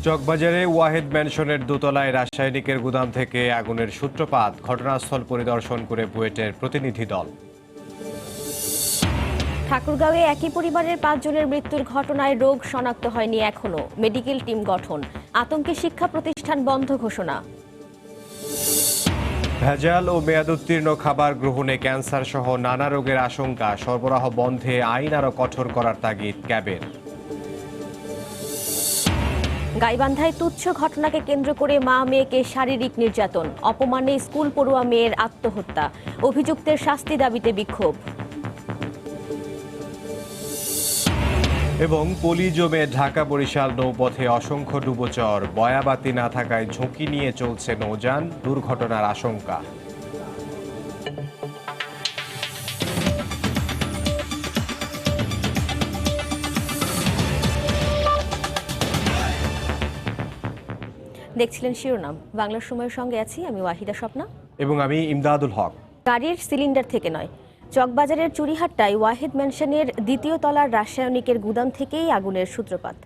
চকবাজারে ওয়াহেদ ম্যানশনের দোতলায় রাসায়নিকের গুদাম থেকে আগুনের সূত্রপাত, ঘটনাস্থল পরিদর্শন করে বুয়েটের প্রতিনিধি দল। ঠাকুরগাঁওয়ে একই পরিবারের 5 জনের মৃত্যুর ঘটনায় রোগ শনাক্ত হয়নি এখনো, মেডিকেল টিম গঠন, আতঙ্কে শিক্ষা প্রতিষ্ঠান বন্ধ ঘোষণা। ভেজাল ও মেয়াদোত্তীর্ণ খাবার গ্রহণে ক্যান্সার সহ নানা রোগের আশঙ্কা, সরবরাহ বন্ধে আইন আরও কঠোর করার তাগিদ ক্যাবের। গাইবান্ধায় তুচ্ছ ঘটনাকে কেন্দ্র করে মা মেয়েকে শারীরিক নির্যাতন, অপমানে স্কুল পড়ুয়া মেয়ের আত্মহত্যা, অভিযুক্তের শাস্তি দাবিতে বিক্ষোভ। এবং পলি জমে ঢাকা বরিশাল নৌপথে অসংখ্য ডুবোচর, বয়াবাতি না থাকায় ঝুঁকি নিয়ে চলছে নৌযান, দুর্ঘটনার আশঙ্কা। দেখছিলেন শিরোনাম, বাংলার সময়ের সঙ্গে আছি আমি ওয়াহিদা স্বপ্না এবং আমি ইমদাদুল হক। গাড়ির সিলিন্ডার থেকে নয়, চকবাজারের চুরিহাট্টায় ওয়াহেদ ম্যানশনের দ্বিতীয় তলার রাসায়নিকের গুদাম থেকেই আগুনের সূত্রপাত।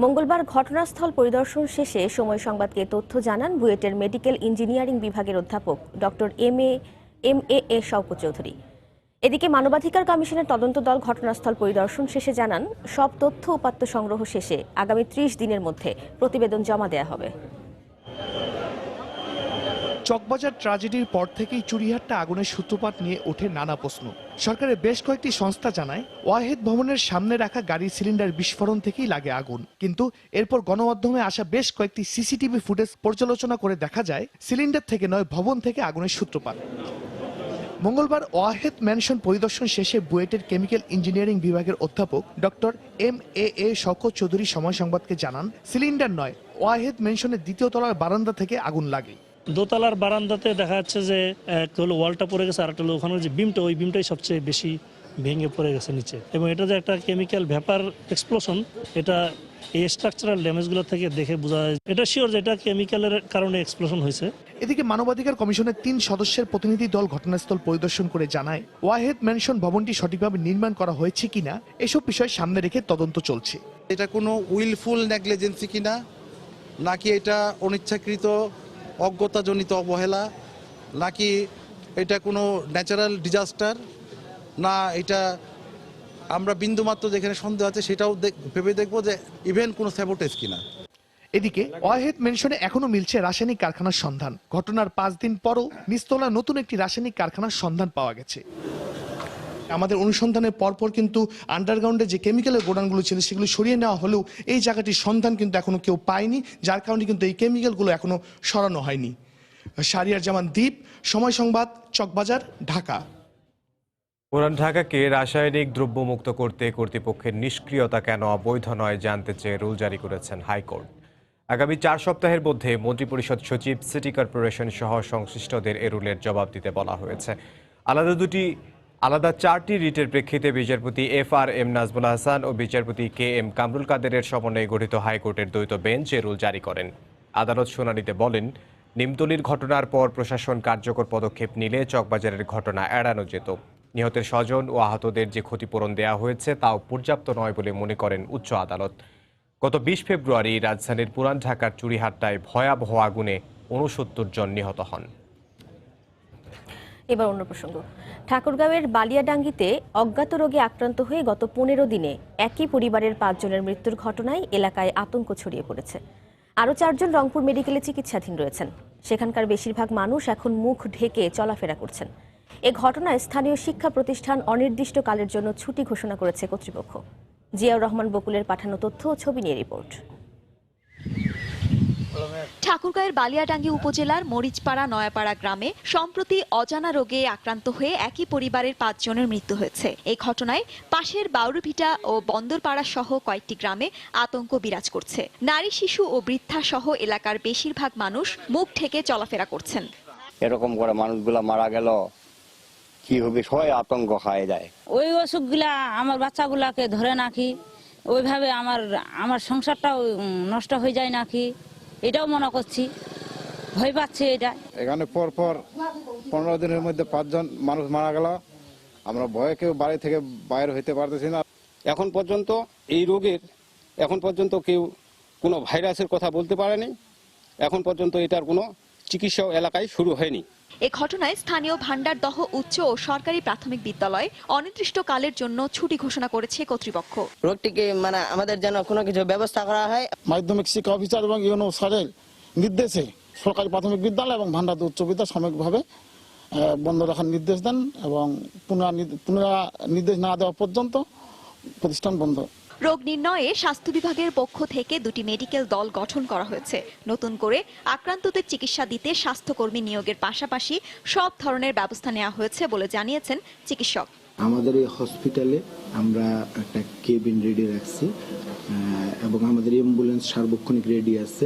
মঙ্গলবার ঘটনাস্থল পরিদর্শন শেষে সময় সংবাদকে তথ্য জানান বুয়েটের মেডিকেল ইঞ্জিনিয়ারিং বিভাগের অধ্যাপক doctor M A Shawkat Chowdhury. এদিকে মানবাধিকার কমিশনের তদন্ত দল ঘটনাস্থল পরিদর্শন শেষে জানান, সব তথ্য উপাত্ত সংগ্রহ শেষে আগামী 30 দিনের মধ্যে প্রতিবেদন জমা দেওয়া হবে। চকবাজার ট্র্যাজেডির পর থেকেই চুরিহাট্টা আগুনের সূত্রপাত নিয়ে ওঠে নানা প্রশ্ন। সরকারের বেশ কয়েকটি সংস্থা জানায়, ওয়াহেদ ভবনের সামনে রাখা গাড়ির সিলিন্ডার বিস্ফোরণ থেকেই লাগে আগুন। কিন্তু এরপর গণমাধ্যমে আসা বেশ কয়েকটি সিসিটিভি ফুটেজ পর্যালোচনা করে দেখা যায়, সিলিন্ডার থেকে নয়, ভবন থেকে আগুনের সূত্রপাত। মঙ্গলবার ওয়াহেদ ম্যানশন পরিদর্শন শেষে বুয়েটের কেমিক্যাল ইঞ্জিনিয়ারিং বিভাগের অধ্যাপক doctor M A Shawkat Chowdhury সময় সংবাদকে জানান, সিলিন্ডার নয়, ওয়াহেদ ম্যানশনের দ্বিতীয় তলার বারান্দা থেকে আগুন লাগে। দোতলার বারান্দাতে দেখা যাচ্ছে যে একটা হলো ওয়ালটা পড়ে গেছে, আর একটা হলো ওখানে যে বিমটা, ওই বিমটাই সবচেয়ে বেশি ভেঙে পড়ে গেছে নিচে। এবং এটা যে একটা কেমিক্যাল ভ্যাপার এক্সপ্লোশন, এটা এই স্ট্রাকচারাল ড্যামেজগুলো থেকে দেখে বোঝা যায়, এটা শিওর যে এটা কেমিক্যালের কারণে এক্সপ্লোশন হয়েছে। এদিকে মানবাধিকার কমিশনের 3 সদস্যের প্রতিনিধি দল ঘটনাস্থল পরিদর্শন করে জানায়, ওয়াহেদ ম্যানশন ভবনটি সঠিকভাবে নির্মাণ করা হয়েছে কিনা এসব বিষয় সামনে রেখে তদন্ত চলছে। এটা কোনো উইলফুল নেগলিজেন্সি কিনা, নাকি এটা অনিচ্ছাকৃত অজ্ঞতাজনিত অবহেলা, নাকি এটা কোনো ন্যাচারাল ডিজাস্টার, না এটা আমরা বিন্দুমাত্র যেখানে সন্দেহ আছে সেটাও ভেবে দেখবো যে ইভেন কোনো স্যাবোটেজ কিনা। এদিকে ওয়াহেদ ম্যানশনে এখনো মিলছে রাসায়নিক কারখানার সন্ধান। ঘটনার 5 দিন পরও নিচতলা নতুন একটি রাসায়নিক কারখানার সন্ধান পাওয়া গেছে। আমাদের অনুসন্ধানের পরপর কিন্তু আন্ডারগ্রাউন্ডে যে কেমিক্যালের গোডাউনগুলো ছিল সেগুলো সরিয়ে নেওয়া হলেও এই জায়গাটির সন্ধান কিন্তু এখনো কেউ পায়নি, যার কারণে কিন্তু এই কেমিক্যালগুলো এখনো সরানো হয়নি। শাহরিয়ার জামান দ্বীপ, সময় সংবাদ, চকবাজার, ঢাকা। পুরান ঢাকাকে রাসায়নিক দ্রব্যমুক্ত করতে কর্তৃপক্ষের নিষ্ক্রিয়তা কেন অবৈধ নয় জানতে চেয়ে রুল জারি করেছেন হাইকোর্ট। আগামী 4 সপ্তাহের মধ্যে মন্ত্রিপরিষদ সচিব, সিটি কর্পোরেশন সহ সংশ্লিষ্টদের এ রুলের জবাব দিতে বলা হয়েছে। আলাদা 4টি রিটের প্রেক্ষিতে বিচারপতি FRM নাজমুল হাসান ও বিচারপতি KM কামরুল কাদেরের সমন্বয়ে গঠিত হাইকোর্টের দ্বৈত বেঞ্চ এ রুল জারি করেন। আদালত শুনানিতে বলেন, নিমতলির ঘটনার পর প্রশাসন কার্যকর পদক্ষেপ নিলে চকবাজারের ঘটনা এড়ানো যেত। নিহতের স্বজন ও আহতদের যে ক্ষতিপূরণ দেওয়া হয়েছে তাও পর্যাপ্ত নয় বলে মনে করেন উচ্চ আদালত। গত 20 ফেব্রুয়ারি রাজধানীর পুরান ঢাকার চুরিহাট্টায় ভয়াবহ আগুনে 69 জন নিহত হন। এবার অন্য প্রসঙ্গ, ঠাকুরগাঁওয়ের বালিয়াডাঙ্গিতে অজ্ঞাত রোগে আক্রান্ত হয়ে গত 15 দিনে একই পরিবারের 5 জনের মৃত্যুর ঘটনায় এলাকায় আতঙ্ক ছড়িয়ে পড়েছে। আরও 4 জন রংপুর মেডিকেলে চিকিৎসাধীন রয়েছেন। সেখানকার বেশিরভাগ মানুষ এখন মুখ ঢেকে চলাফেরা করছেন। এ ঘটনায় স্থানীয় শিক্ষা প্রতিষ্ঠান অনির্দিষ্টকালের জন্য ছুটি ঘোষণা করেছে কর্তৃপক্ষ। জিয়াউর রহমান বকুলের পাঠানো তথ্য ও ছবি নিয়ে রিপোর্ট। ঠাকুরগাঁওয়ের বালিয়াডাঙ্গি উপজেলার মরিচপাড়া নয়াপাড়া গ্রামে সম্প্রতি অজানা রোগে আক্রান্ত হয়ে একই পরিবারের 5 জনের মৃত্যু হয়েছে। এই ঘটনায় পাশের বাউরুভিটা ও বন্দরপাড়া সহ কয়েকটি গ্রামে আতঙ্ক বিরাজ করছে। নারী, শিশু ও বৃদ্ধা সহ এলাকার বেশিরভাগ মানুষ মুখ ঢেকে চলাফেরা করছেন। এরকম করে মানুষগুলা মারা গেল, কি হবে, সবাই আতঙ্ক খায় যায়। ওই অসুখগুলা আমার বাচ্চাগুলাকে ধরে নাকি, ওইভাবে আমার সংসারটাও নষ্ট হয়ে যায় নাকি, এটাও মনে করছি, ভয় পাচ্ছে। এটা এখানে পর 15 দিনের মধ্যে 5 জন মানুষ মারা গেল। আমরা ভয়ে কেউ বাড়ি থেকে বাইরে হইতে পারতেছি না। এখন পর্যন্ত এই রোগের কেউ কোনো ভাইরাসের কথা বলতে পারেনি। এখন পর্যন্ত এটার কোনো চিকিৎসা এলাকায় শুরু হয়নি। এ ঘটনায় স্থানীয় ভান্ডারদহ উচ্চ ও সরকারি প্রাথমিক বিদ্যালয় অনির্দিষ্টকালের জন্য ছুটি ঘোষণা করেছে কর্তৃপক্ষ। রোগটিকে আমাদের যেন কোনো কিছু ব্যবস্থা করা হয়। মাধ্যমিক শিক্ষা অফিসার এবং ইউনো স্যারের নির্দেশে সরকারি প্রাথমিক বিদ্যালয় এবং ভান্ডার উচ্চ বিদ্যালয় সাময়িকভাবে বন্ধ রাখার নির্দেশ দেন এবং নির্দেশ না দেওয়া পর্যন্ত প্রতিষ্ঠান বন্ধ। রোগ নির্ণয়ে স্বাস্থ্য বিভাগের পক্ষ থেকে 2টি মেডিকেল দল গঠন করা হয়েছে। নতুন করে আক্রান্তদের চিকিৎসা দিতে স্বাস্থ্যকর্মী নিয়োগের পাশাপাশি সব ধরনের ব্যবস্থা নেওয়া হয়েছে বলে জানিয়েছেন চিকিৎসক। আমাদের এই হসপিটালে আমরা একটা কেবিন রেডি রাখছি এবং আমাদের অ্যাম্বুলেন্স সার্বক্ষণিক রেডি আছে।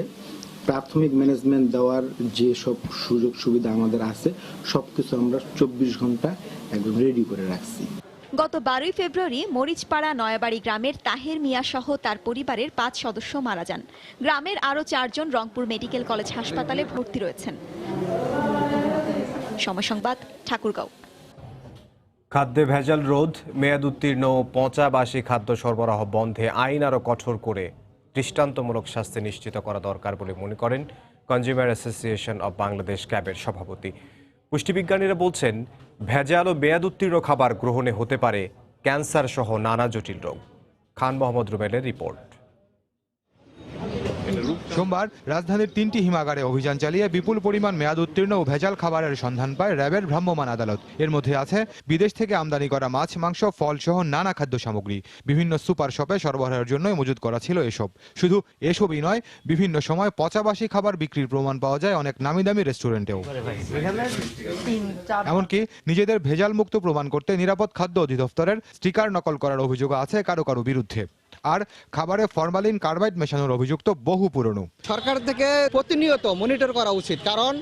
প্রাথমিক ম্যানেজমেন্ট দেওয়ার যে সব সুযোগ সুবিধা আমাদের আছে সবকিছু আমরা 24 ঘন্টা একদম রেডি করে রাখছি। গত 12 ফেব্রুয়ারি মরিচপাড়া নয়াবাড়ি গ্রামের তাহের মিয়া সহ তার পরিবারের 5 সদস্য মারা যান। গ্রামের আরও 4 জন রংপুর মেডিকেল কলেজ হাসপাতালে ভর্তি রয়েছেন। সময় সংবাদ, ঠাকুরগাঁও। খাদ্যে ভেজাল রোধ, মেয়াদ উত্তীর্ণ পচা বাসি খাদ্য সরবরাহ বন্ধে আইন আরও কঠোর করে দৃষ্টান্তমূলক শাস্তি নিশ্চিত করা দরকার বলে মনে করেন কনজিউমার অ্যাসোসিয়েশন অব বাংলাদেশ ক্যাবের সভাপতি। পুষ্টিবিজ্ঞানীরা বলছেন, ভেজাল ও মেয়াদ উত্তীর্ণ খাবার গ্রহণে হতে পারে ক্যান্সার সহ নানা জটিল রোগ। খান মোহাম্মদ রুবেলের রিপোর্ট। সোমবার রাজধানীর 3টি হিমাগারে অভিযান চালিয়ে বিপুল পরিমাণ মেয়াদ উত্তীর্ণ ও ভেজাল খাবারের সন্ধান পায় র্যাবের ভ্রাম্যমাণ আদালত। এর মধ্যে আছে বিদেশ থেকে আমদানি করা মাছ, মাংস, ফল সহ নানা খাদ্য সামগ্রী। বিভিন্ন সুপার শপে সরবরাহের জন্যই মজুত করা ছিল এসব। শুধু এসবই নয়, বিভিন্ন সময় পচাবাসি খাবার বিক্রির প্রমাণ পাওয়া যায় অনেক নামি দামি রেস্টুরেন্টেও। এমনকি নিজেদের ভেজাল মুক্ত প্রমাণ করতে নিরাপদ খাদ্য অধিদপ্তরের স্টিকার নকল করার অভিযোগ আছে কারো কারো বিরুদ্ধে। আর খাবারে ফরমালিন কার্বাইড মেশানোর অভিযুক্ত বহু পুরনো। সরকার থেকে প্রতিনিয়ত মনিটর করা উচিত, কারণ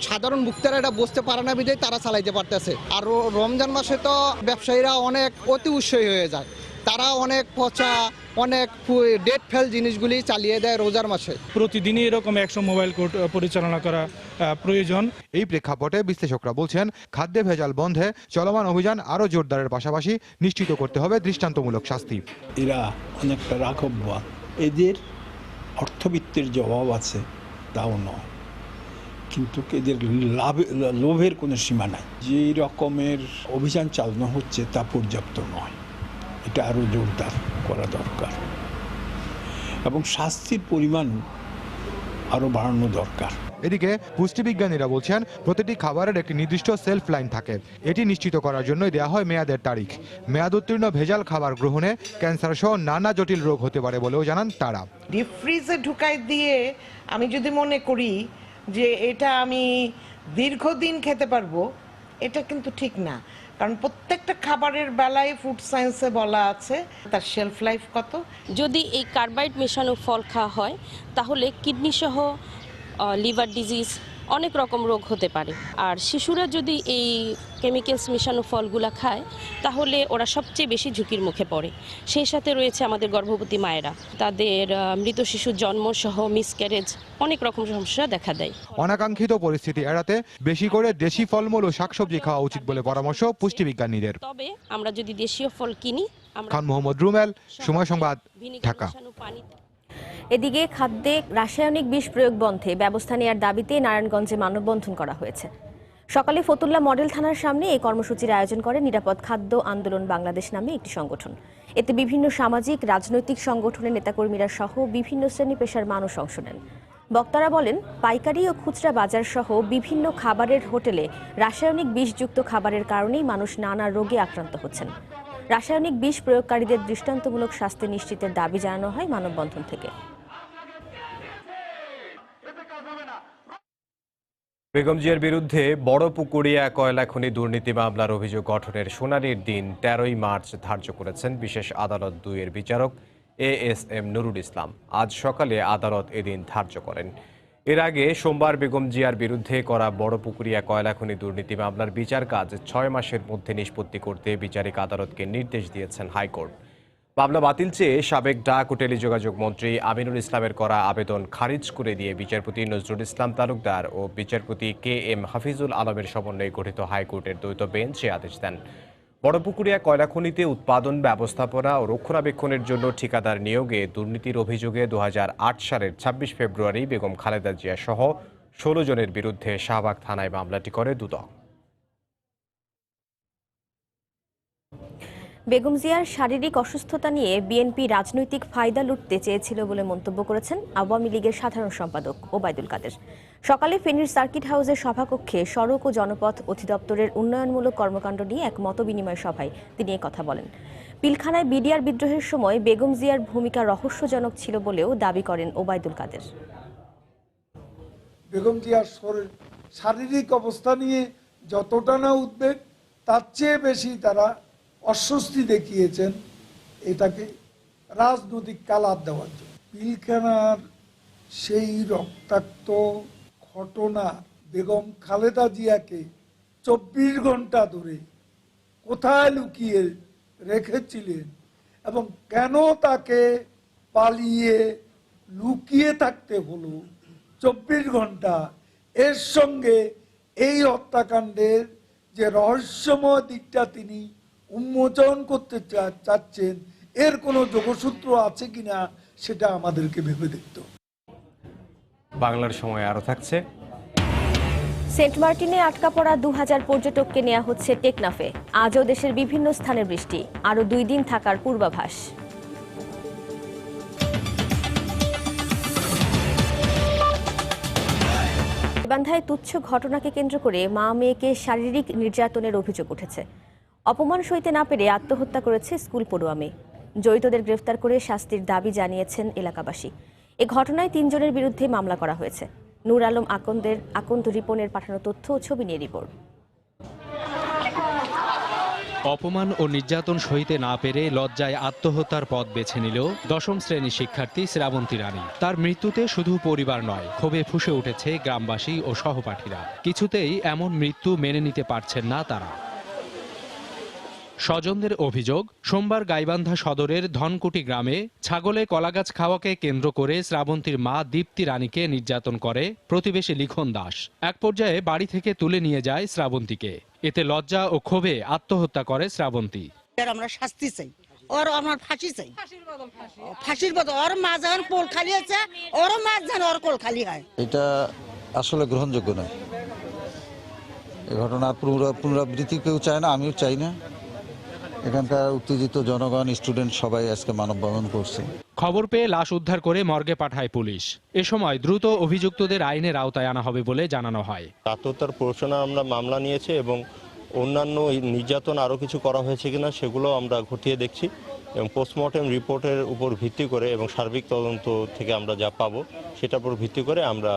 সাধারণ ভোক্তারা এটা বুঝতে পারে না বিধায় তারা চালাইতে পারতেছে। আর রমজান মাসে তো ব্যবসায়ীরা অনেক অতি উৎসাহী হয়ে যায়, তারা অনেক পচা, অনেক ডেট ফেল জিনিসগুলি চালিয়ে দেয় রোজার মাসে। প্রতিদিনই এরকম 100 মোবাইল কোর্ট পরিচালনা করা প্রয়োজন। এই প্রেক্ষাপটে বিশ্লেষকরা বলছেন, খাদ্যে ভেজাল বন্ধে চলমান অভিযান আরও জোরদারের পাশাপাশি নিশ্চিত করতে হবে দৃষ্টান্তমূলক শাস্তি। এরা অনেকটা রাঘববাদ, এদের অর্থবিত্তের যে অভাব আছে তাও নয়, কিন্তু এদের লোভের কোনো সীমা নাই। যে রকমের অভিযান চালানো হচ্ছে তা পর্যাপ্ত নয়, এটা আরও জোরদার করা দরকার এবং শাস্তির পরিমাণ আরও বাড়ানো দরকার। এদিকে পুষ্টিবিজ্ঞানীরা বলছেন, প্রতিটি খাবারের একটি নির্দিষ্ট সেলফ লাইন থাকে। এটি নিশ্চিত করার জন্যই দেওয়া হয় মেয়াদের তারিখ। মেয়াদ উত্তীর্ণ ভেজাল খাবার গ্রহণে ক্যান্সার সহ নানা জটিল রোগ হতে পারে বলেও জানান তারা। ডিপ ফ্রিজে ঢুকাই দিয়ে আমি যদি মনে করি যে এটা আমি দীর্ঘদিন খেতে পারবো, এটা কিন্তু ঠিক না। কারণ প্রত্যেকটা খাবারের বেলায় ফুড সায়েন্সে বলা আছে তার শেলফ লাইফ কত। যদি এই কার্বাইড মেশানো ফল খাওয়া হয় তাহলে কিডনি সহ লিভার ডিজিজ অনেক রকম রোগ হতে পারে। আর শিশুরা যদি এই কেমিক্যালস মেশানো ফলগুলা খায় তাহলে ওরা সবচেয়ে বেশি ঝুঁকির মুখে পড়ে। সেই সাথে রয়েছে আমাদের গর্ভবতী মায়েরা, তাদের মৃত শিশুর জন্ম সহ মিসক্যারেজ, অনেক রকম সমস্যা দেখা দেয়। অনাকাঙ্ক্ষিত পরিস্থিতি এড়াতে বেশি করে দেশি ফলমূল ও শাকসবজি খাওয়া উচিত বলে পরামর্শ পুষ্টিবিজ্ঞানীদের। তবে আমরা যদি দেশীয় ফল কিনি। খান মোহাম্মদ রুমেল, সময় সংবাদ, ঢাকা। এদিকে খাদ্যে রাসায়নিক বিষ প্রয়োগ বন্ধে ব্যবস্থা নেওয়ার দাবিতে নারায়ণগঞ্জে মানববন্ধন করা হয়েছে। সকালে ফতুল্লা মডেল থানার সামনে এই কর্মসূচির আয়োজন করে নিরাপদ খাদ্য আন্দোলন বাংলাদেশ নামে একটি সংগঠন। এতে বিভিন্ন সামাজিক, রাজনৈতিক সংগঠনের নেতাকর্মীরা সহ বিভিন্ন শ্রেণী পেশার মানুষ অংশ নেন। বক্তারা বলেন, পাইকারি ও খুচরা বাজার সহ বিভিন্ন খাবারের হোটেলে রাসায়নিক বিষযুক্ত খাবারের কারণেই মানুষ নানা রোগে আক্রান্ত হচ্ছেন। রাসায়নিক বিষ প্রয়োগকারীদের দৃষ্টান্তমূলক শাস্তি নিশ্চিতের দাবি জানানো হয় মানববন্ধন থেকে। বেগম জিয়ার বিরুদ্ধে বড় পুকুরিয়া কয়লা খনি দুর্নীতি মামলার অভিযোগ গঠনের শুনানির দিন 13ই মার্চ ধার্য করেছেন বিশেষ আদালত 2-এর বিচারক ASM নুরুল ইসলাম। আজ সকালে আদালত এদিন ধার্য করেন। এর আগে সোমবার বেগম জিয়ার বিরুদ্ধে করা বড় পুকুরিয়া কয়লা খনি দুর্নীতি মামলার বিচার কাজ 6 মাসের মধ্যে নিষ্পত্তি করতে বিচারিক আদালতকে নির্দেশ দিয়েছেন হাইকোর্ট। মামলা বাতিল চেয়ে সাবেক ডাক ও টেলিযোগাযোগ মন্ত্রী আমিনুল ইসলামের করা আবেদন খারিজ করে দিয়ে বিচারপতি নজরুল ইসলাম তালুকদার ও বিচারপতি KM হাফিজুল আলমের সমন্বয়ে গঠিত হাইকোর্টের দ্বৈত বেঞ্চ এ আদেশ দেন। বড়পুকুরিয়া কয়লা খনিতে উৎপাদন, ব্যবস্থাপনা ও রক্ষণাবেক্ষণের জন্য ঠিকাদার নিয়োগে দুর্নীতির অভিযোগে 2008 সালের 26 ফেব্রুয়ারি বেগম খালেদা জিয়া সহ 16 জনের বিরুদ্ধে শাহবাগ থানায় মামলাটি করে দুদক। বেগম জিয়ার শারীরিক অসুস্থতা নিয়ে বিএনপি রাজনৈতিক ফায়দা লুটতে চেয়েছিল বলে মন্তব্য করেছেন আওয়ামী লীগের সাধারণ সম্পাদক ওবায়দুল কাদের। সকালে ফেনীর সার্কিট হাউসের সভাকক্ষে সড়ক ও জনপথ অধিদপ্তরের উন্নয়নমূলক কর্মকাণ্ড নিয়ে এক মতবিনিময় সভায় তিনি কথা বলেন। পিলখানায় বিডিআর বিদ্রোহের সময় বেগম জিয়ার ভূমিকা রহস্যজনক ছিল বলেও দাবি করেন ওবায়দুল কাদের। বেগম জিয়ার শারীরিক অবস্থা নিয়ে যতটা না উদ্বেগ, তার চেয়ে বেশি তারা অস্বস্তি দেখিয়েছেন এটাকে রাজনৈতিক কালার দেওয়ার জন্য। পিলখানার সেই রক্তাক্ত ঘটনা বেগম খালেদা জিয়াকে 24 ঘন্টা ধরে কোথায় লুকিয়ে রেখেছিলেন এবং কেন তাকে পালিয়ে লুকিয়ে থাকতে হলো 24 ঘন্টা, এর সঙ্গে এই হত্যাকাণ্ডের যে রহস্যময় দিকটা তিনি উন্মোচন করতে চাচ্ছেন, এর কোনো যোগসূত্র আছে কিনা সেটা আমাদেরকে ভেবে দেখতে হবে। বাংলার সময় আরও থাকছে। সেন্ট মার্টিনে আটকা পড়া 2000 পর্যটককে নেওয়া হচ্ছে টেকনাফে। আজও দেশের বিভিন্ন স্থানে বৃষ্টি, আরও 2 দিন থাকার পূর্বাভাস। গাইবান্ধায় তুচ্ছ ঘটনাকে কেন্দ্র করে মা মেয়েকে শারীরিক নির্যাতনের অভিযোগ উঠেছে। অপমান সইতে না পেরে আত্মহত্যা করেছে স্কুল পড়ুয়া মেয়ে। জড়িতদের গ্রেফতার করে শাস্তির দাবি জানিয়েছেন এলাকাবাসী। এ ঘটনায় 3 জনের বিরুদ্ধে মামলা করা হয়েছে। নূর আলম আকন্দ রিপনের পাঠানো তথ্য ও ছবি নিয়ে রিপোর্ট। অপমান ও নির্যাতন সইতে না পেরে লজ্জায় আত্মহত্যার পথ বেছে নিল 10ম শ্রেণীর শিক্ষার্থী শ্রাবন্তী রানী। তার মৃত্যুতে শুধু পরিবার নয়, ক্ষোভে ফুঁসে উঠেছে গ্রামবাসী ও সহপাঠীরা। কিছুতেই এমন মৃত্যু মেনে নিতে পারছেন না তারা। স্বজনদের অভিযোগ, সোমবার গাইবান্ধা সদরের ধনকুটি গ্রামে ছাগলে কলাগাছ খাওয়াকে কেন্দ্র করে শ্রাবন্তীর মা দীপ্তি রানীকে নির্যাতন করে প্রতিবেশী লিখন দাস। এক পর্যায়ে বাড়ি থেকে তুলে নিয়ে যায় শ্রাবন্তীকে। এতে লজ্জা ও ক্ষোভে আত্মহত্যা করে শ্রাবন্তী। আমরা শাস্তি চাই, ওর আমার ফাঁসি চাই, ফাঁসির বদল ওর মা যখন কোল খালি আছে, ওর মা যেন ওর কোল খালি হয়। এটা আসলে গ্রহণযোগ্য নয়। এই ঘটনার পুনরাবৃত্তি কেউ চায় না, আমিও চাই না। এখানকার উত্তেজিত জনগণ, স্টুডেন্ট সবাই আজকে মানববন্ধন করছে। খবর পেয়ে লাশ উদ্ধার করে মর্গে পাঠায় পুলিশ। এ সময় দ্রুত অভিযুক্তদের আইনের আওতায় আনা হবে বলে জানানো হয়। আত্মহত্যার প্রশ্নে আমরা মামলা নিয়েছি এবং অন্যান্য নির্যাতন আরও কিছু করা হয়েছে কিনা সেগুলো আমরা খতিয়ে দেখছি এবং পোস্টমর্টেম রিপোর্টের উপর ভিত্তি করে এবং সার্বিক তদন্ত থেকে আমরা যা পাবো সেটার উপর ভিত্তি করে আমরা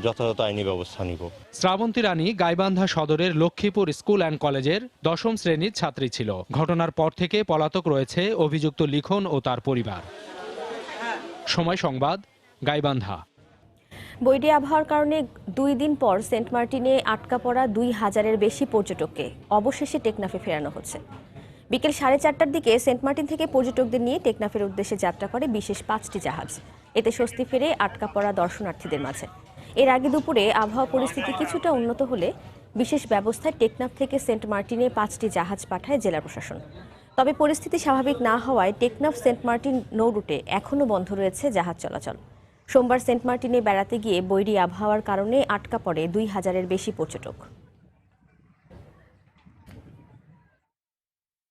যথাযথ আইনি ব্যবস্থা নিব। শ্রাবন্তী রানী গাইবান্ধা সদরের লক্ষ্মীপুর স্কুল অ্যান্ড কলেজের 10ম শ্রেণীর ছাত্রী ছিল। ঘটনার পর থেকে পলাতক রয়েছে অভিযুক্ত লিখন ও তার পরিবার। সময় সংবাদ, গাইবান্ধা। বৈরী আবহাওয়ার কারণে 2 দিন পর সেন্ট মার্টিনে আটকা পড়া 2000-এর বেশি পর্যটককে অবশেষে টেকনাফে ফেরানো হচ্ছে। বিকেল 4:30টার দিকে সেন্ট মার্টিন থেকে পর্যটকদের নিয়ে টেকনাফের উদ্দেশ্যে যাত্রা করে বিশেষ 5টি জাহাজ। এতে স্বস্তি ফেরে আটকা পড়া দর্শনার্থীদের মাঝে। এর আগে দুপুরে আবহাওয়া পরিস্থিতি কিছুটা উন্নত হলে বিশেষ ব্যবস্থায় টেকনাফ থেকে সেন্ট মার্টিনে 5টি জাহাজ পাঠায় জেলা প্রশাসন। তবে পরিস্থিতি স্বাভাবিক না হওয়ায় টেকনাফ সেন্ট মার্টিন নৌ রুটে এখনও বন্ধ রয়েছে জাহাজ চলাচল। সোমবার সেন্ট মার্টিনে বেড়াতে গিয়ে বৈরী আবহাওয়ার কারণে আটকা পড়ে 2000-এর বেশি পর্যটক।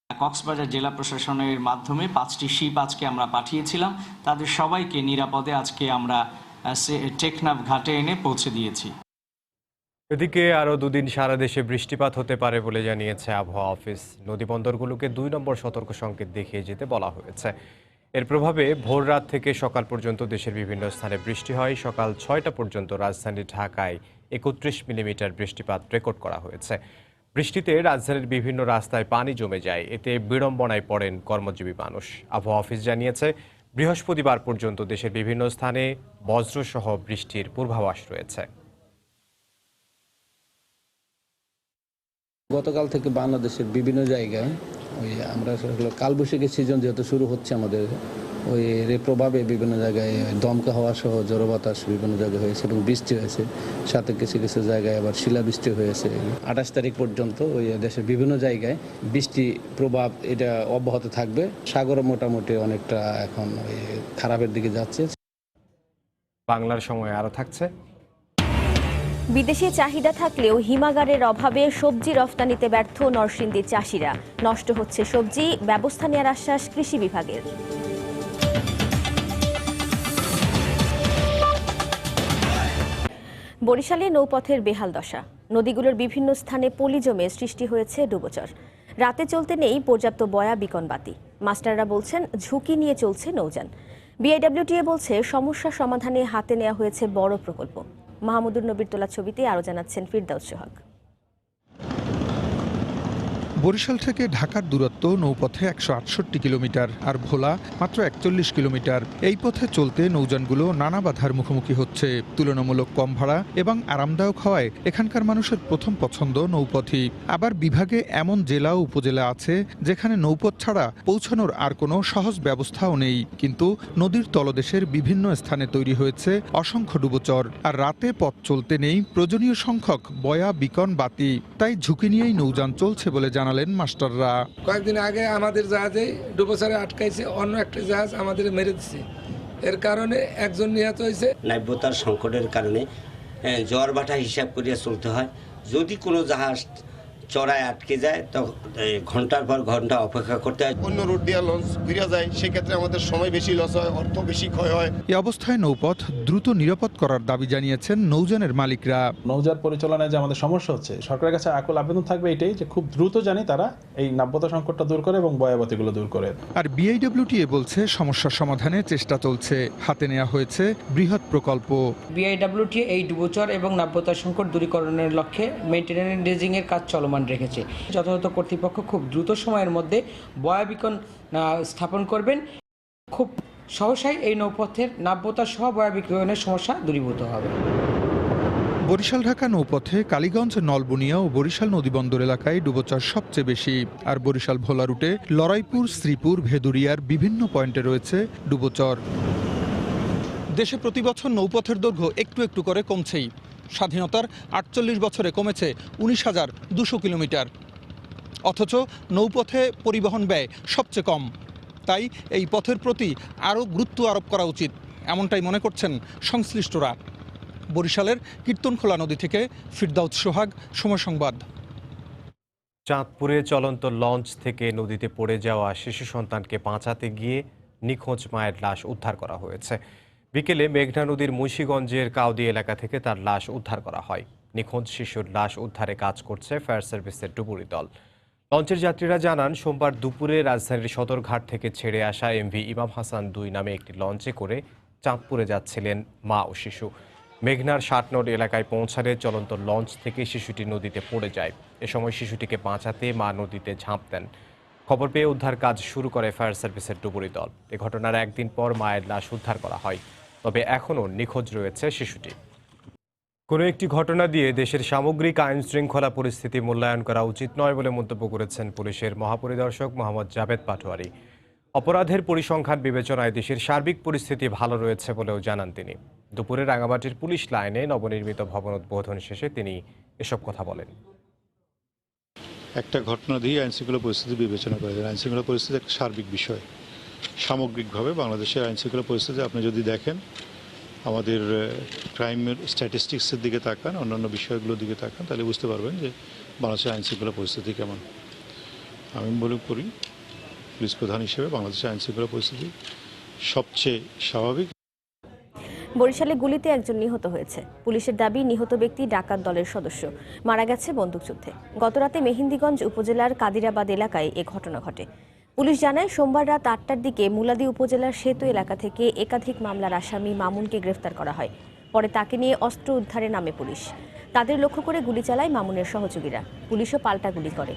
কক্সবাজার জেলা প্রশাসনের মাধ্যমে 5টি শিপ আজকে আমরা পাঠিয়েছিলাম। তাদের সবাইকে নিরাপদে আজকে আমরা টেকনাফ ঘাটে এনে পৌঁছে দিয়েছি। এদিকে আরও 2 দিন সারা দেশে বৃষ্টিপাত হতে পারে বলে জানিয়েছে আবহাওয়া অফিস। নদীবন্দরগুলোকে 2 নম্বর সতর্ক সংকেত দেখিয়ে যেতে বলা হয়েছে। এর প্রভাবে ভোর রাত থেকে সকাল পর্যন্ত দেশের বিভিন্ন স্থানে বৃষ্টি হয়। সকাল 6টা পর্যন্ত রাজধানী ঢাকায় 31 মিলিমিটার বৃষ্টিপাত রেকর্ড করা হয়েছে। বৃষ্টিতে রাজধানীর বিভিন্ন রাস্তায় পানি জমে যায়। এতে বিড়ম্বনায় পড়েন কর্মজীবী মানুষ। আবহাওয়া অফিস জানিয়েছে, বৃহস্পতিবার পর্যন্ত দেশের বিভিন্ন স্থানে বজ্রসহ বৃষ্টির পূর্বাভাস রয়েছে। গতকাল থেকে বাংলাদেশের বিভিন্ন জায়গায় আমরা কালবৈশাখী সিজন যেহেতু শুরু হচ্ছে আমাদের ওই এর প্রভাবে বিভিন্ন জায়গায় দমকা হওয়া সহ ঝড়ো বাতাস বিভিন্ন জায়গায় হয়েছে এবং বৃষ্টি হয়েছে, সাথে কিছু কিছু জায়গায় আবার শিলাবৃষ্টি হয়েছে। 28 তারিখ পর্যন্ত ওই দেশের বিভিন্ন জায়গায় বৃষ্টি প্রভাব এটা অব্যাহত থাকবে। সাগরও মোটামুটি অনেকটা এখন ওই খারাপের দিকে যাচ্ছে। বাংলার সময় আরও থাকছে। বিদেশি চাহিদা থাকলেও হিমাগারের অভাবে সবজি রফতানিতে ব্যর্থ নরসিংদীর চাষিরা। নষ্ট হচ্ছে সবজি, ব্যবস্থা নেওয়ার আশ্বাস কৃষি বিভাগের। বরিশালে নৌপথের বেহাল দশা। নদীগুলোর বিভিন্ন স্থানে পলি জমে সৃষ্টি হয়েছে ডুবোচর। রাতে চলতে নেই পর্যাপ্ত বয়া বিকন বাতি। মাস্টাররা বলছেন ঝুঁকি নিয়ে চলছে নৌযান। বিআইডব্লিউটিএ বলছে সমস্যা সমাধানে হাতে নেওয়া হয়েছে বড় প্রকল্প। মাহমুদুর নবীর তোলা ছবিতে আরও জানাচ্ছেন ফিরদাউস সোহাগ। বরিশাল থেকে ঢাকার দূরত্ব নৌপথে 168 কিলোমিটার আর ভোলা মাত্র 41 কিলোমিটার। এই পথে চলতে নৌযানগুলো নানা বাধার মুখোমুখি হচ্ছে। তুলনামূলক কম ভাড়া এবং আরামদায়ক হওয়ায় এখানকার মানুষের প্রথম পছন্দ নৌপথই। আবার বিভাগে এমন জেলা ও উপজেলা আছে যেখানে নৌপথ ছাড়া পৌঁছানোর আর কোনো সহজ ব্যবস্থাও নেই, কিন্তু নদীর তলদেশের বিভিন্ন স্থানে তৈরি হয়েছে অসংখ্য ডুবোচর। আর রাতে পথ চলতে নেই প্রয়োজনীয় সংখ্যক বয়া বিকন বাতি। তাই ঝুঁকি নিয়েই নৌযান চলছে বলে জানালেন মাস্টাররা। কয়েকদিন আগে আমাদের জাহাজে ডুবোচরে আটকাইছে, অন্য একটা জাহাজ আমাদের মেরে দিচ্ছে। এর কারণে একজন নিহত হয়েছে। নাব্যতার সংকটের কারণে জোয়ার ভাটা হিসাব করিয়া চলতে হয়। যদি কোনো জাহাজ চড়ায় আটকে যায় তো ঘন্টার পর ঘন্টা অপেক্ষা করতে হয়। অন্য রুট দিয়ে লঞ্চ ঘুরে যায়, সেক্ষেত্রে আমাদের সময় বেশি লস হয়, অর্থ বেশি ক্ষয় হয়। এই অবস্থায় নৌপথ দ্রুত নিরাপদ করার দাবি জানিয়েছেন নৌযানের মালিকরা। নৌযান পরিচালনায় যে আমাদের সমস্যা হচ্ছে, সরকারের কাছে আকুল আবেদন থাকবে এটাই যে খুব দ্রুত জানি তারা এই নাব্যতা সংকটটা দূর করে এবং বয়াবতীগুলো দূর করে। আর বিআইডব্লিউটিএ বলছে সমস্যার সমাধানে চেষ্টা চলছে। হাতে নেওয়া হয়েছে বৃহৎ প্রকল্প। বিআইডব্লিউটিএ এই ডুবোচর এবং নাব্যতা সংকট দূরীকরণের লক্ষ্যে মেইনটেনেন্স ড্রেজিং এর কাজ চলমান রেখেছে। যথাযথ কর্তৃপক্ষ খুব দ্রুত সময়ের মধ্যে বয়া বিকন স্থাপন করবেন। খুব সহসাই এই নৌপথের নাব্যতা সহ বয়া বিকনের সমস্যা দূরীভূত হবে। বরিশাল ঢাকা নৌপথে কালীগঞ্জ, নলবুনিয়া ও বরিশাল নদীবন্দর এলাকায় ডুবোচর সবচেয়ে বেশি। আর বরিশাল ভোলা রুটে লড়াইপুর, শ্রীপুর, ভেদুরিয়ার বিভিন্ন পয়েন্টে রয়েছে ডুবোচর। দেশে প্রতি বছর নৌপথের দৈর্ঘ্য একটু একটু করে কমছেই। স্বাধীনতার 48 বছরে কমেছে 19,200 কিলোমিটার। অথচ নৌপথে পরিবহন ব্যয় সবচেয়ে কম। তাই এই পথের প্রতি আরও গুরুত্ব আরোপ করা উচিত, এমনটাই মনে করছেন সংশ্লিষ্টরা। বরিশালের কীর্তনখোলা নদী থেকে ফিরদাউস সোহাগ, সময় সংবাদ। চাঁদপুরে চলন্ত লঞ্চ থেকে নদীতে পড়ে যাওয়া শিশু সন্তানকে বাঁচাতে গিয়ে নিখোঁজ মায়ের লাশ উদ্ধার করা হয়েছে। বিকেলে মেঘনা নদীর মুন্সিগঞ্জের কাউদি এলাকা থেকে তার লাশ উদ্ধার করা হয়। নিখোঁজ শিশুর লাশ উদ্ধারে কাজ করছে ফায়ার সার্ভিসের ডুবুরি দল। লঞ্চের যাত্রীরা জানান, সোমবার দুপুরে রাজধানীর সদরঘাট থেকে ছেড়ে আসা এমভি ইমাম হাসান 2 নামে একটি লঞ্চে করে চাঁদপুরে যাচ্ছিলেন মা ও শিশু। মেঘনার 60 নট এলাকায় পৌঁছালে চলন্ত লঞ্চ থেকে শিশুটি নদীতে পড়ে যায়। এ সময় শিশুটিকে বাঁচাতে মা নদীতে ঝাঁপ দেন। খবর পেয়ে উদ্ধার কাজ শুরু করে ফায়ার সার্ভিসের ডুবুরি দল। এ ঘটনার একদিন পর মায়ের লাশ উদ্ধার করা হয়, তবে এখনও নিখোঁজ রয়েছে শিশুটি। কোনো একটি ঘটনা দিয়ে দেশের সামগ্রিক আইন শৃঙ্খলা পরিস্থিতি মূল্যায়ন করা উচিত নয় বলে মন্তব্য করেছেন পুলিশের মহাপরিদর্শক মোহাম্মদ জাভেদ পাটোয়ারি। অপরাধের পরিসংখ্যান বিবেচনায় দেশের সার্বিক পরিস্থিতি ভালো রয়েছে বলেও জানান তিনি। দুপুরে রাঙামাটির পুলিশ লাইনে নবনির্মিত ভবন উদ্বোধন শেষে তিনি এসব কথা বলেন। একটা ঘটনা দিয়ে আইনশৃঙ্খলা পরিস্থিতি বিবেচনা করা যায়। আইনশৃঙ্খলা পরিস্থিতি একটা সার্বিক বিষয়। সামগ্রিকভাবে বাংলাদেশের আইনশৃঙ্খলা পরিস্থিতি আপনি যদি দেখেন, আমাদের ক্রাইমের স্ট্যাটিস্টিক্সের দিকে তাকান, অন্যান্য বিষয়গুলোর দিকে তাকান, তাহলে বুঝতে পারবেন যে বাংলাদেশের আইনশৃঙ্খলা পরিস্থিতি কেমন। আমি মনে করি পুলিশ প্রধান হিসেবে বাংলাদেশের আইনশৃঙ্খলা পরিস্থিতি সবচেয়ে স্বাভাবিক। বরিশালে গুলিতে একজন নিহত হয়েছে। পুলিশের দাবি, নিহত ব্যক্তি ডাকাত দলের সদস্য, মারা গেছে বন্দুকযুদ্ধে। গতরাতে মেহেন্দিগঞ্জ উপজেলার কাদিরাবাদ এলাকায় এ ঘটনা ঘটে। পুলিশ জানায়, সোমবার রাত 8টার দিকে মুলাদি উপজেলার সেতু এলাকা থেকে একাধিক মামলার আসামি মামুনকে গ্রেফতার করা হয়। পরে তাকে নিয়ে অস্ত্র উদ্ধারে নামে পুলিশ। তাদের লক্ষ্য করে গুলি চালায় মামুনের সহযোগীরা। পুলিশও পাল্টা গুলি করে।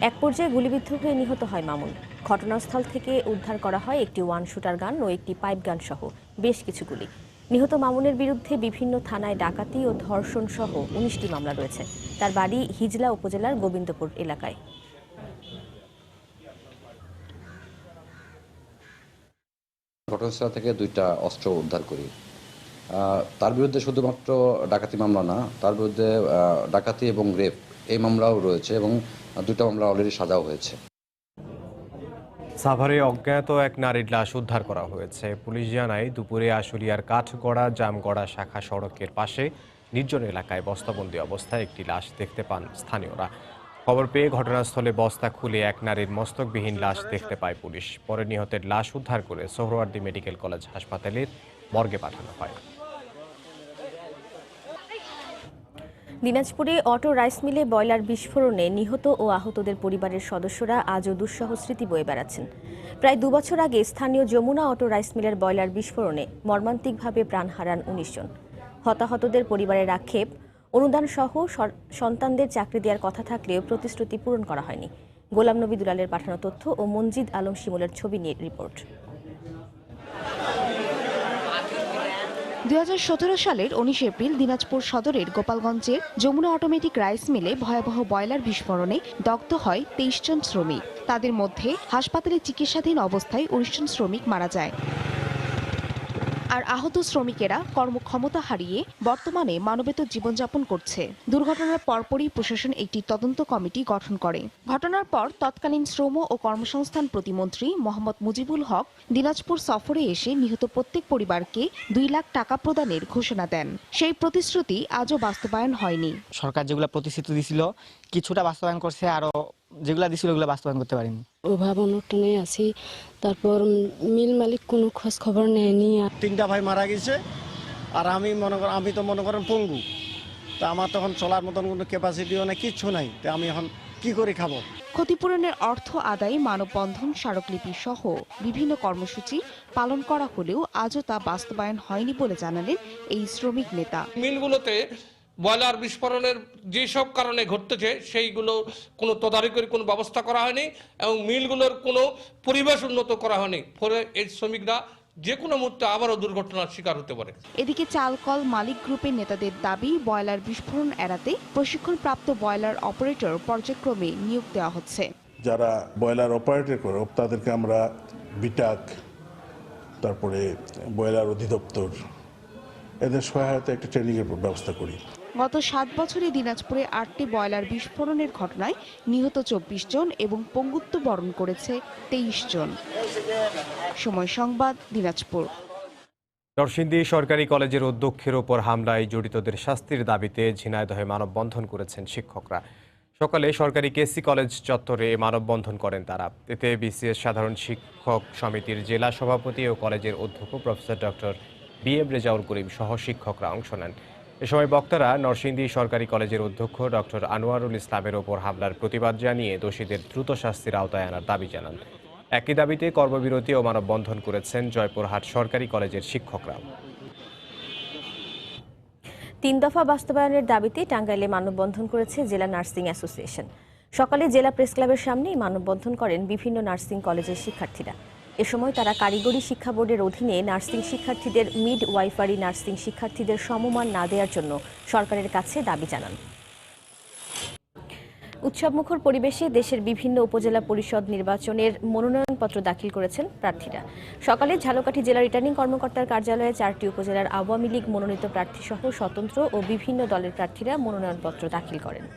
এক পর্যায়ে গুলিবিদ্ধ হয়ে নিহত হয় মামুন। ঘটনাস্থল থেকে উদ্ধার করা হয় একটি 1 শুটার গান ও একটি পাইপ গান সহ বেশ কিছু গুলি। নিহত মামুনের বিরুদ্ধে বিভিন্ন থানায় ডাকাতি ও ধর্ষণ সহ 19টি মামলা রয়েছে। তার বাড়ি হিজলা উপজেলার গোবিন্দপুর এলাকায়। ঘটনাস্থল থেকে 2টা অস্ত্র উদ্ধার করি। তার বিরুদ্ধে শুধুমাত্র ডাকাতি মামলা না, তার বিরুদ্ধে ডাকাতি এবং রেপ এই মামলাও রয়েছে এবং 2টা মামলা অলরেডি সাজাও হয়েছে। সাভারে অজ্ঞাত এক নারীর লাশ উদ্ধার করা হয়েছে। পুলিশ জানায় দুপুরে আশুলিয়ার কাঠগড়া জামগড়া শাখা সড়কের পাশে নির্জন এলাকায় বস্তাবন্দি অবস্থায় একটি লাশ দেখতে পান স্থানীয়রা। খবর পেয়ে ঘটনাস্থলে বস্তা খুলে এক নারীর মস্তকবিহীন লাশ দেখতে পায় পুলিশ। পরে নিহতের লাশ উদ্ধার করে সোহরাওয়ার্দী মেডিকেল কলেজ হাসপাতালের মর্গে পাঠানো হয়। দিনাজপুরে অটো রাইস মিলে বয়লার বিস্ফোরণে নিহত ও আহতদের পরিবারের সদস্যরা আজও দুঃসহ স্মৃতি বয়ে বেড়াচ্ছেন। প্রায় 2 বছর আগে স্থানীয় যমুনা অটো রাইস মিলের বয়লার বিস্ফোরণে মর্মান্তিকভাবে প্রাণ হারান 19 জন। হতাহতদের পরিবারের আক্ষেপ, অনুদান সহ সন্তানদের চাকরি দেওয়ার কথা থাকলেও প্রতিশ্রুতি পূরণ করা হয়নি। গোলাম নবী দুলালের পাঠানো তথ্য ও মনজিদ আলম শিমুলের ছবি নিয়ে রিপোর্ট। 2017 সালের 19 এপ্রিল দিনাজপুর সদরের গোপালগঞ্জের যমুনা অটোমেটিক রাইস মিলে ভয়াবহ বয়লার বিস্ফোরণে দগ্ধ হয় 23 জন শ্রমিক। তাদের মধ্যে হাসপাতালে চিকিৎসাধীন অবস্থায় 19 জন শ্রমিক মারা যায়। আর আহত শ্রমিকেরা কর্মক্ষমতা হারিয়ে বর্তমানে মানবেতর জীবনযাপন করছে। দুর্ঘটনার পরপরই প্রশাসন একটি তদন্ত কমিটি গঠন করে। ঘটনার পর তৎকালীন শ্রম ও কর্মসংস্থান প্রতিমন্ত্রী মোহাম্মদ মুজিবুল হক দিনাজপুর সফরে এসে নিহত প্রত্যেক পরিবারকে 2 লাখ টাকা প্রদানের ঘোষণা দেন। সেই প্রতিশ্রুতি আজও বাস্তবায়ন হয়নি। সরকার যেগুলো প্রতিশ্রুতি দিছিল কিছুটা বাস্তবায়ন করছে, আরো যেগুলো দিছিল ওগুলো বাস্তবায়ন করতে পারেনি। অভাব অনটনে আছি, তারপর মিল মালিক কোনো খোঁজ খবর নেয়নি। 3টা ভাই মারা গেছে আর আমি তো মনে করেন পঙ্গু, তা আমার তখন চলার মতন কোনো ক্যাপাসিটিও না, কিচ্ছু নাই। তা আমি এখন কি করে খাবো? ক্ষতিপূরণের অর্থ আদায়, মানববন্ধন, স্মারকলিপি সহ বিভিন্ন কর্মসূচি পালন করা হলেও আজও তা বাস্তবায়ন হয়নি বলে জানালেন এই শ্রমিক নেতা। মিলগুলোতে বয়লার বিস্ফোরণের যেসব কারণে ঘটতেছে সেইগুলো কোনো তদারকির কোনো ব্যবস্থা করা হয়নি এবং মিলগুলোর কোনো পরিবেশ উন্নত করা হয়নি। ফলে এই শ্রমিকরা যে কোনো মুহূর্তে আবারও দুর্ঘটনার শিকার হতে পারে। এদিকে চালকল মালিক গ্রুপের নেতাদের দাবি, বয়লার বিস্ফোরণ এড়াতে প্রশিক্ষণপ্রাপ্ত বয়লার অপারেটর পর্যায়ক্রমে নিয়োগ দেওয়া হচ্ছে। যারা বয়লার অপারেটর করে তাদেরকে আমরা বিটাক, তারপরে বয়লার অধিদপ্তর, এদের সহায়তা একটা ট্রেনিংয়ের ব্যবস্থা করি। গত 7 বছরে দিনাজপুরে 8টি বয়লার বিস্ফোরণের ঘটনায় নিহত 24 জন এবং পঙ্গুত্ব বরণ করেছে 23 জন। সময় সংবাদ, দিনাজপুর। নরসিংদী সরকারি কলেজের অধ্যক্ষের ওপর হামলায় জড়িতদের শাস্তির দাবিতে ঝিনাইদহে মানববন্ধন করেছেন শিক্ষকরা। সকালে সরকারি কেসি কলেজ চত্বরে মানববন্ধন করেন তারা। এতে বিসিএস সাধারণ শিক্ষক সমিতির জেলা সভাপতি ও কলেজের অধ্যক্ষ professor doctor BM Rezaul Karim সহ শিক্ষকরা অংশ নেন। এ সময় বক্তারা নরসিংদী সরকারি কলেজের অধ্যক্ষ ডক্টর আনোয়ারুল ইসলামের ওপর হামলার প্রতিবাদ জানিয়ে দোষীদের দ্রুত শাস্তির আওতায় আনার দাবি জানান। একই দাবিতে কর্মবিরতি ও মানববন্ধন করেছেন জয়পুরহাট সরকারি কলেজের শিক্ষকরা। 3 দফা বাস্তবায়নের দাবিতে টাঙ্গাইলে মানববন্ধন করেছে জেলা নার্সিং অ্যাসোসিয়েশন। সকালে জেলা প্রেস ক্লাবের সামনেই মানববন্ধন করেন বিভিন্ন নার্সিং কলেজের শিক্ষার্থীরা। এ সময় তারা কারিগরি শিক্ষা বোর্ডের অধীনে নার্সিং শিক্ষার্থীদের মিড ওয়াইফারি নার্সিং শিক্ষার্থীদের সমমান না দেওয়ার জন্য সরকারের কাছে দাবি জানান। উৎসবমুখর পরিবেশে দেশের বিভিন্ন উপজেলা পরিষদ নির্বাচনের মনোনয়নপত্র দাখিল করেছেন প্রার্থীরা। সকালে ঝালকাঠি জেলা রিটার্নিং কর্মকর্তার কার্যালয়ে 4টি উপজেলার আওয়ামী লীগ মনোনীত প্রার্থীসহ স্বতন্ত্র ও বিভিন্ন দলের প্রার্থীরা মনোনয়নপত্র দাখিল করেন।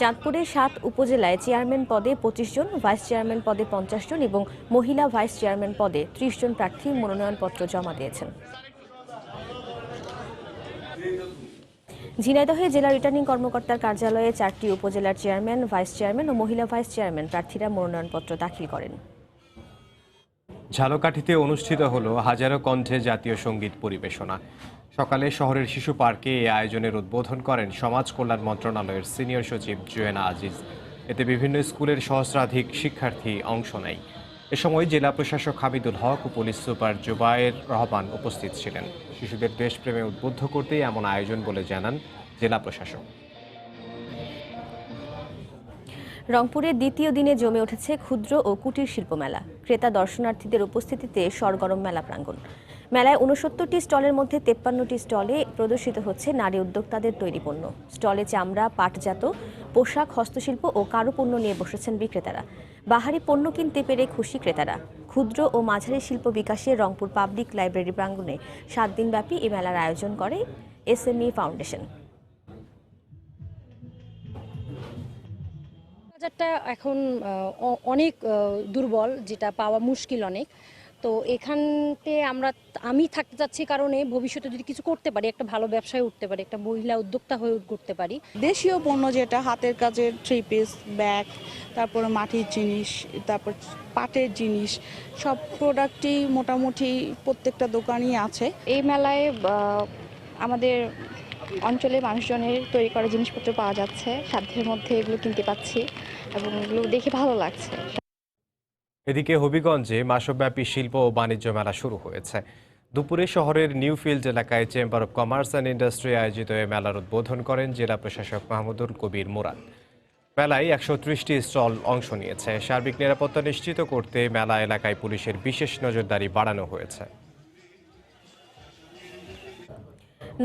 চাঁদপুরের 7 উপজেলায় চেয়ারম্যান পদে 25 জন, ভাইস চেয়ারম্যান পদে 50 জন এবং মহিলা ভাইস চেয়ারম্যান পদে 30 জন প্রার্থী মনোনয়নপত্র জমা দিয়েছেন। ঝিনাইদহে জেলা রিটার্নিং কর্মকর্তার কার্যালয়ে 4টি উপজেলার চেয়ারম্যান, ভাইস চেয়ারম্যান ও মহিলা ভাইস চেয়ারম্যান প্রার্থীরা মনোনয়নপত্র দাখিল করেন। ঝালকাঠিতে অনুষ্ঠিত হলো হাজারো কণ্ঠে জাতীয় সঙ্গীত পরিবেশনা। সকালে শহরের শিশু পার্কে এই আয়োজনের উদ্বোধন করেন সমাজ কল্যাণ মন্ত্রণালয়ের সিনিয়র সচিব জোয়েনা আজিজ। এতে বিভিন্ন স্কুলের সহস্রাধিক শিক্ষার্থী অংশ নেয়। এ সময় জেলা প্রশাসক হামিদুল হক ও পুলিশ সুপার জুবায়ের রহমান উপস্থিত ছিলেন। শিশুদের দেশপ্রেমে উদ্বুদ্ধ করতেই এমন আয়োজন বলে জানান জেলা প্রশাসক। রংপুরের দ্বিতীয় দিনে জমে উঠেছে ক্ষুদ্র ও কুটির শিল্প মেলা। ক্রেতা দর্শনার্থীদের উপস্থিতিতে সরগরম মেলা প্রাঙ্গণ। মেলায় ৬৯টি স্টলের মধ্যে ৫৩টি স্টলে প্রদর্শিত হচ্ছে নারী উদ্যোক্তাদের তৈরি পণ্য। স্টলে চামড়া, পাটজাত পোশাক, হস্তশিল্প ও কারুপণ্য নিয়ে বসেছেন বিক্রেতারা। বাহারি পণ্য কিনতে পেরে খুশি ক্রেতারা। ক্ষুদ্র ও মাঝারি শিল্প বিকাশে রংপুর পাবলিক লাইব্রেরি প্রাঙ্গণে ৭ দিনব্যাপী এই মেলার আয়োজন করে এসএমই ফাউন্ডেশন। বাজারটা এখন অনেক দুর্বল, যেটা পাওয়া মুশকিল অনেক। তো এখানতে আমি থাকতে চাচ্ছি কারণে ভবিষ্যতে যদি কিছু করতে পারি, একটা ভালো ব্যবসায় উঠতে পারি, একটা মহিলা উদ্যোক্তা হয়ে করতে পারি। দেশীয় পণ্য যেটা হাতের কাজের 3 পিস, ব্যাগ, তারপরে মাটির জিনিস, তারপর পাটের জিনিস, সব প্রোডাক্টই মোটামুটি প্রত্যেকটা দোকানই আছে। এই মেলায় আমাদের অঞ্চলের মানুষজনের তৈরি করা জিনিসপত্র পাওয়া যাচ্ছে, সাধ্যের মধ্যে এগুলো কিনতে পাচ্ছি এবং এগুলো দেখে ভালো লাগছে। এদিকে হবিগঞ্জে মাসব্যাপী শিল্প ও বাণিজ্য মেলা শুরু হয়েছে। দুপুরে শহরের নিউফিল্ড এলাকায় chamber of commerce and industry আয়োজিত এই মেলার উদ্বোধন করেন জেলা প্রশাসক মাহমুদুল কবির মুরাদ। মেলায় ১৩০টি স্টল অংশ নিয়েছে। সার্বিক নিরাপত্তা নিশ্চিত করতে মেলা এলাকায় পুলিশের বিশেষ নজরদারি বাড়ানো হয়েছে।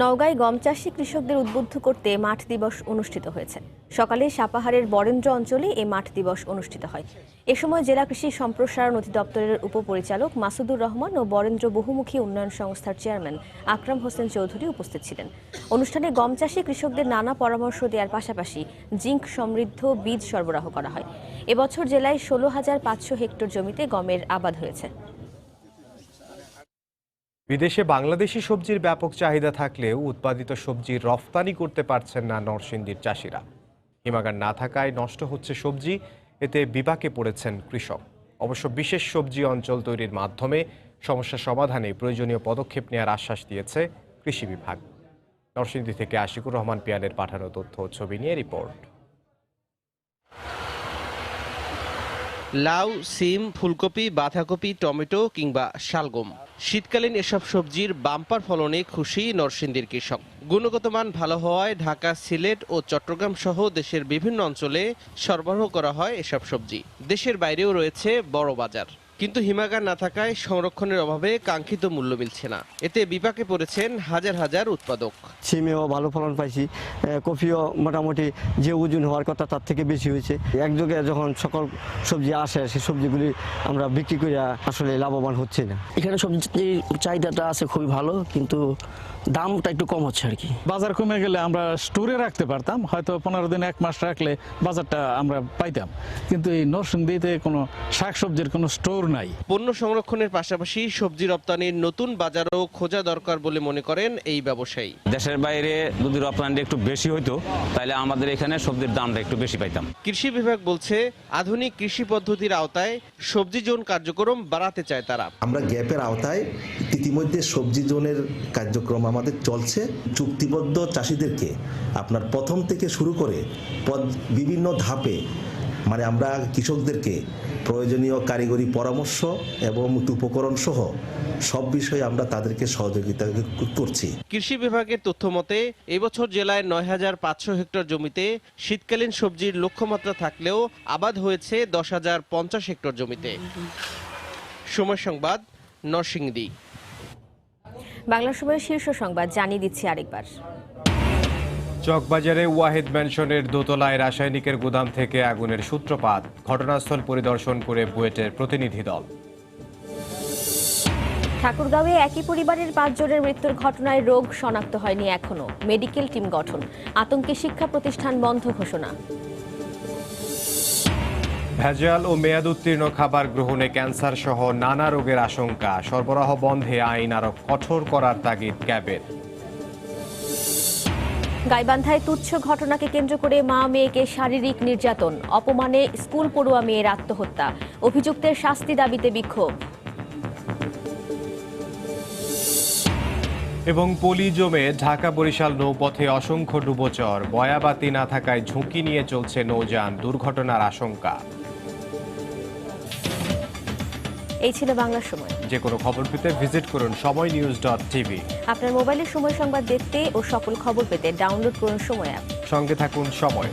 নওগাঁয় গম চাষী কৃষকদের উদ্বুদ্ধ করতে মাঠ দিবস অনুষ্ঠিত হয়েছে। সকালে সাপাহারের বরেন্দ্র অঞ্চলে এই মাঠ দিবস অনুষ্ঠিত হয়। এ সময় জেলা কৃষি সম্প্রসারণ অধিদপ্তরের উপপরিচালক মাসুদুর রহমান ও বরেন্দ্র বহুমুখী উন্নয়ন সংস্থার চেয়ারম্যান আকরাম হোসেন চৌধুরী উপস্থিত ছিলেন। অনুষ্ঠানে গম চাষী কৃষকদের নানা পরামর্শ দেওয়ার পাশাপাশি জিঙ্ক সমৃদ্ধ বীজ সরবরাহ করা হয়। এবছর জেলায় ১৬,৫০০ হেক্টর জমিতে গমের আবাদ হয়েছে। বিদেশে বাংলাদেশি সবজির ব্যাপক চাহিদা থাকলেও উৎপাদিত সবজি রফতানি করতে পারছেন না নরসিংদীর চাষিরা। হিমাগার না থাকায় নষ্ট হচ্ছে সবজি, এতে বিপাকে পড়েছেন কৃষক। অবশ্য বিশেষ সবজি অঞ্চল তৈরির মাধ্যমে সমস্যা সমাধানে প্রয়োজনীয় পদক্ষেপ নেওয়ার আশ্বাস দিয়েছে কৃষি বিভাগ। নরসিংদী থেকে আশিকুর রহমান পিয়ালের পাঠানো তথ্য ও ছবি নিয়ে রিপোর্ট। লাউ, সিম, ফুলকপি, বাঁধাকপি, টমেটো কিংবা শালগম, শীতকালীন এসব সবজির বাম্পার ফলনে খুশি নরসিংদীর কৃষক। গুণগত মান ভালো হওয়ায় ঢাকা, সিলেট ও চট্টগ্রাম সহ দেশের বিভিন্ন অঞ্চলে সরবরাহ করা হয় এসব সবজি। দেশের বাইরেও রয়েছে বড় বাজার, কিন্তু হিমাগার না থাকায় সংরক্ষণের অভাবে কাঙ্ক্ষিত মূল্য মিলছে না। এতে বিপাকে পড়েছেন হাজার হাজার উৎপাদক। সিমেও ভালো ফলন পাইছি, কফিও মোটামুটি যে ওজন হওয়ার কথা তার থেকে বেশি হয়েছে। একযোগে যখন সকল সবজি আসে, সেই সবজিগুলি আমরা বিক্রি করে আসলে লাভবান হচ্ছে না। এখানে সবজির চাহিদাটা আছে খুবই ভালো, কিন্তু দামটা একটু কম হচ্ছে আর কি। বাজার কমে গেলে আমরা স্টোরে রাখতে পারতাম, হয়তো 15 দিন 1 মাস রাখলে বাজারটা আমরা পাইতাম, কিন্তু এই নরসিংদীতে কোনো শাকসবজির কোনো স্টোর নাই। পণ্য সংরক্ষণের পাশাপাশি সবজি রপ্তানির নতুন বাজারও খোঁজা দরকার বলে মনে করেন এই ব্যবসায়ী। দেশের বাইরে যদি রপ্তানি একটু বেশি হইতো তাহলে আমাদের এখানে সবজির দামটা একটু বেশি পাইতাম। কৃষি বিভাগ বলছে আধুনিক কৃষি পদ্ধতির আওতায় সবজি জোন কার্যক্রম বাড়াতে চায় তারা। আমরা গ্যাপের আওতায় ইতিমধ্যে সবজি জোনের কার্যক্রম আমাদের চলছে। চুক্তিবদ্ধ চাষিদেরকে আপনার প্রথম থেকে শুরু করে বিভিন্ন ধাপে মানে আমরা কৃষকদেরকে প্রয়োজনীয় কারিগরি পরামর্শ এবং উপকরণ সহ সব বিষয়ে আমরা তাদেরকে সহযোগিতা করছি। কৃষি বিভাগের তথ্য মতে এবছর জেলায় ৯,৫০০ হেক্টর জমিতে শীতকালীন সবজির লক্ষ্যমাত্রা থাকলেও আবাদ হয়েছে 10,050 হেক্টর জমিতে। সময় সংবাদ, নরসিংদী। বাংলা সময়ের শীর্ষ সংবাদ জানিয়ে দিচ্ছি আরেকবার। চকবাজারে ওয়াহিদ ম্যানশনের দোতলায় রাসায়নিকের গুদাম থেকে আগুনের সূত্রপাত। ঘটনাস্থল পরিদর্শন করে বুয়েটের প্রতিনিধি দল। ঠাকুরগাঁওয়ে একই পরিবারের 5 জনের মৃত্যুর ঘটনায় রোগ শনাক্ত হয়নি এখনো। মেডিকেল টিম গঠন। আতঙ্কে শিক্ষা প্রতিষ্ঠান বন্ধ ঘোষণা। ভেজাল ও মেয়াদ উত্তীর্ণ খাবার গ্রহণে ক্যান্সার সহ নানা রোগের আশঙ্কা। সরবরাহ বন্ধে আইন আরো কঠোর করার তাগিদ ক্যাবের। গাইবান্ধায় তুচ্ছ ঘটনাকে কেন্দ্র করে মা মেয়েকে শারীরিক নির্যাতন, অপমানে স্কুল পড়ুয়া মেয়ের আত্মহত্যা। অভিযুক্তের শাস্তি দাবিতে বিক্ষোভ। এবং পলি জমে ঢাকা বরিশাল নৌপথে অসংখ্য ডুবোচর। বয়াবাতি না থাকায় ঝুঁকি নিয়ে চলছে নৌযান, দুর্ঘটনার আশঙ্কা। এই ছিল বাংলা সময়। যে কোনো খবর পেতে ভিজিট করুন সময়নিউজ.tv। আপনার মোবাইলে সময় সংবাদ দেখতে ও সকল খবর পেতে ডাউনলোড করুন সময় অ্যাপ। সঙ্গে থাকুন সময়।